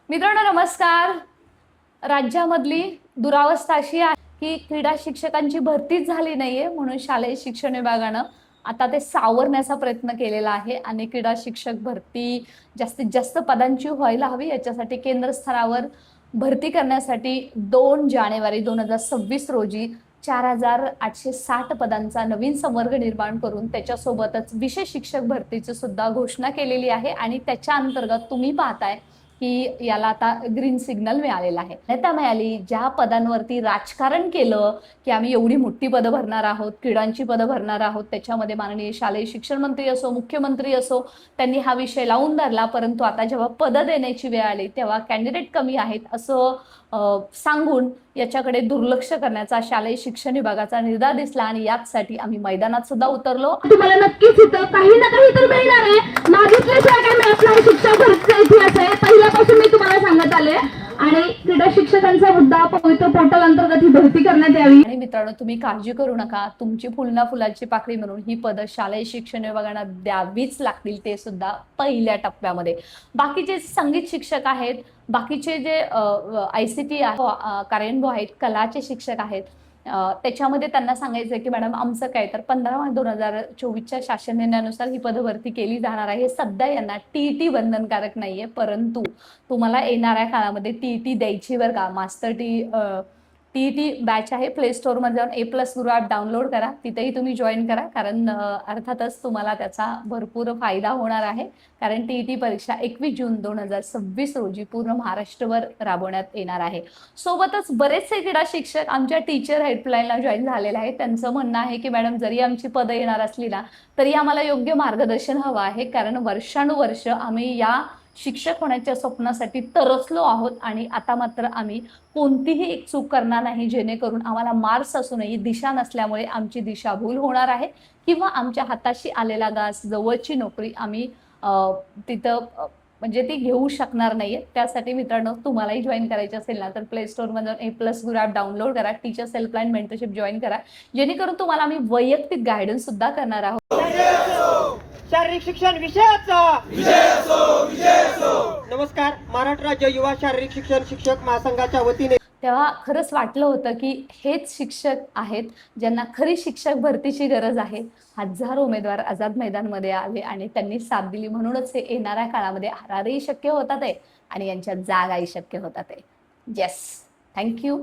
मित्रांनो नमस्कार. राज्यामधली दुरावस्था अशी आहे की क्रीडा शिक्षकांची भरतीच झाली नाहीये, म्हणून शालेय शिक्षण विभागानं आता ते सावरण्याचा प्रयत्न केलेला आहे आणि क्रीडा शिक्षक भरती जास्तीत जास्त पदांची व्हायला हवी याच्यासाठी केंद्र स्तरावर भरती करण्यासाठी 2 जानेवारी 2026 रोजी 4860 पदांचा नवीन संवर्ग निर्माण करून त्याच्यासोबतच विशेष शिक्षक भरतीची सुद्धा घोषणा केलेली आहे आणि त्याच्या अंतर्गत तुम्ही पाहताय की याला आता ग्रीन सिग्नल मिळालेला आहे. नेता मिळाली ज्या पदांवरती राजकारण केलं की आम्ही एवढी मोठी पदं भरणार आहोत, क्रीडांची पदं भरणार आहोत, त्याच्यामध्ये माननीय शालेय शिक्षण मंत्री असो, मुख्यमंत्री असो, त्यांनी हा विषय लावून धरला. परंतु आता जेव्हा पदं देण्याची वेळ आली तेव्हा कॅन्डिडेट कमी आहेत असं सांगून याच्याकडे दुर्लक्ष करण्याचा शालेय शिक्षण विभागाचा निर्धार दिसला आणि यासाठी आम्ही मैदानात सुद्धा उतरलो. तुम्हाला नक्कीच इथं काही ना काही तर मिळणार आहे. मागितल्याशिवाय काय मिळत नाही. शिक्षक भरतीचा इतिहास आहे, पहिल्यापासून मी तुम्हाला सांगत आले. आणि क्रीडा शिक्षकांचा मुद्दा पवित्र पोर्टल अंतर्गत ही भरती करण्यात यावी. आणि मित्रांनो तुम्ही काळजी करू नका, तुमची फुलना फुलाची पाकळी म्हणून ही पदं शालेय शिक्षण विभागाला द्यावीच लागतील, ते सुद्धा पहिल्या टप्प्यामध्ये. बाकीचे संगीत शिक्षक आहेत, बाकीचे जे ICT कार्यान्वयन आहेत, कलाचे शिक्षक आहेत, त्याच्यामध्ये त्यांना सांगायचं की मॅडम आमचं काय तर 15/2024च्या शासन निर्णयानुसार ही पदभरती केली जाणार आहे. सध्या यांना TET बंधनकारक नाहीये, परंतु तुम्हाला येणाऱ्या काळामध्ये TET द्यायची बरं का. मास्टर TET बॅच आहे, प्ले स्टोअरमध्ये जाऊन A+ गुरु ॲप डाउनलोड करा, तिथेही तुम्ही जॉईन करा, कारण अर्थातच तुम्हाला त्याचा भरपूर फायदा होणार आहे. कारण TET परीक्षा 21 जून 2026 रोजी पूर्ण महाराष्ट्रभर राबवण्यात येणार आहे. सोबतच बरेचसे क्रीडा शिक्षक आमच्या टीचर हेल्पलाईनला जॉईन झालेले आहेत. त्यांचं म्हणणं आहे की मॅडम जरी आमची पदं येणार असली ना तरी आम्हाला योग्य मार्गदर्शन हवं आहे, कारण वर्षानुवर्ष आम्ही या शिक्षक होण्याच्या स्वप्नासाठी तरसलो आहोत आणि आता मात्र आम्ही कोणतीही एक चूक करणार नाही जेणेकरून आम्हाला मार्क्स असूनही दिशा नसल्यामुळे आमची दिशाभूल होणार आहे किंवा आमच्या हाताशी आलेला घास जवळची नोकरी आम्ही तिथं म्हणजे ती घेऊ शकणार नाहीये. त्यासाठी मित्रांनो तुम्हालाही जॉईन करायचे असेल ना तर प्ले स्टोअरमध्ये A+ गुरु ॲप डाउनलोड करा, टीचर्स हेल्पलाईन मेंटरशिप जॉईन करा, जेणेकरून तुम्हाला आम्ही वैयक्तिक गायडन्स सुद्धा करणार आहोत. शारीरिक शिक्षण विषयाचा नमस्कार. महाराष्ट्र राज्य युवा शारीरिक शिक्षण शिक्षक महासंघाच्या वतीने तेव्हा खरंच वाटलं होतं की हेच शिक्षक आहेत ज्यांना खरी शिक्षक भरतीची गरज आहे. हजारो उमेदवार आझाद मैदानमध्ये आले आणि त्यांनी साथ दिली, म्हणूनच हे येणाऱ्या काळामध्ये RRही शक्य होतात आहे आणि यांच्या जागाही शक्य होतात आहे. Yes, thank you.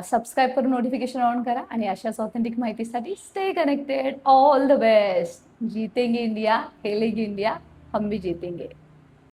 सबस्क्राईब करून नोटिफिकेशन ऑन करा आणि अशाच ऑथेंटिक माहितीसाठी stay connected. All the best. जीतेंगे इंडिया, खेलेंगे इंडिया, हम भी जीतेंगे.